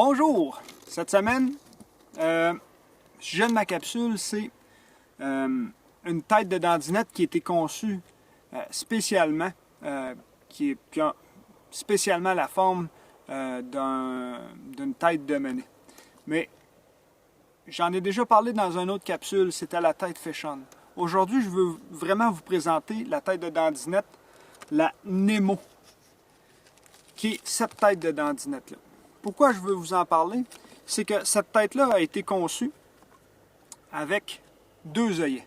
Bonjour! Cette semaine, le sujet de ma capsule, c'est une tête de dandinette qui a été conçue spécialement, qui a spécialement la forme d'une tête de menet. Mais j'en ai déjà parlé dans une autre capsule, c'était la tête Fish-On. Aujourd'hui, je veux vraiment vous présenter la tête de dandinette, la Nemo, qui est cette tête de dandinette-là. Pourquoi je veux vous en parler? C'est que cette tête-là a été conçue avec deux œillets.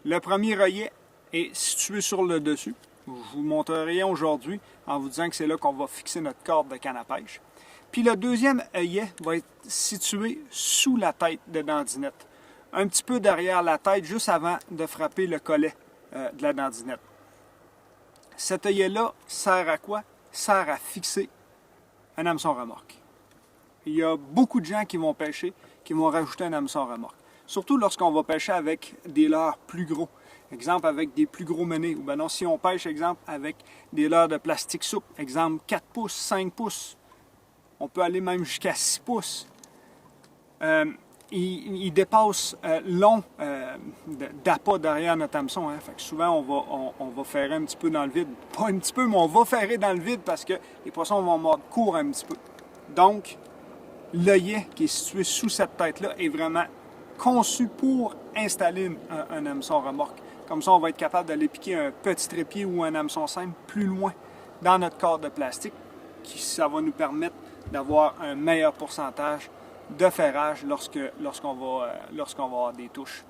Le premier œillet est situé sur le dessus. Je vous montrerai aujourd'hui en vous disant que c'est là qu'on va fixer notre corde de canne à pêche. Puis le deuxième œillet va être situé sous la tête de dandinette. Un petit peu derrière la tête, juste avant de frapper le collet de la dandinette. Cet œillet-là sert à quoi? Sert à fixer un hameçon remorque. Il y a beaucoup de gens qui vont pêcher, qui vont rajouter un hameçon remorque. Surtout lorsqu'on va pêcher avec des leurres plus gros. Exemple, avec des plus gros menés. Ou bien non, si on pêche, exemple, avec des leurres de plastique souple. Exemple, 4 pouces, 5 pouces. On peut aller même jusqu'à 6 pouces. Il dépasse long d'appât derrière notre hameçon. Hein. Fait que souvent, on va ferrer un petit peu dans le vide. Pas un petit peu, mais on va ferrer dans le vide parce que les poissons vont mordre court un petit peu. Donc, l'œillet qui est situé sous cette tête-là est vraiment conçu pour installer un hameçon remorque. Comme ça, on va être capable d'aller piquer un petit trépied ou un hameçon simple plus loin dans notre corde de plastique. Ça va nous permettre d'avoir un meilleur pourcentage de ferrage lorsqu'on va avoir des touches.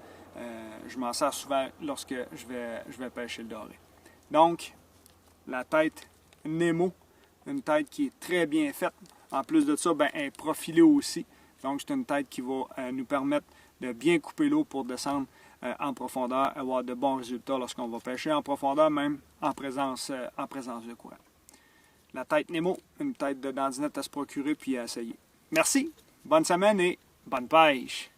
Je m'en sers souvent lorsque je vais pêcher le doré. Donc, la tête Nemo, une tête qui est très bien faite. En plus de ça, elle est profilée aussi. Donc, c'est une tête qui va nous permettre de bien couper l'eau pour descendre en profondeur, avoir de bons résultats lorsqu'on va pêcher en profondeur, même en présence de courant. La tête Nemo, une tête de dandinette à se procurer puis à essayer. Merci! Bonne semaine et bonne pêche!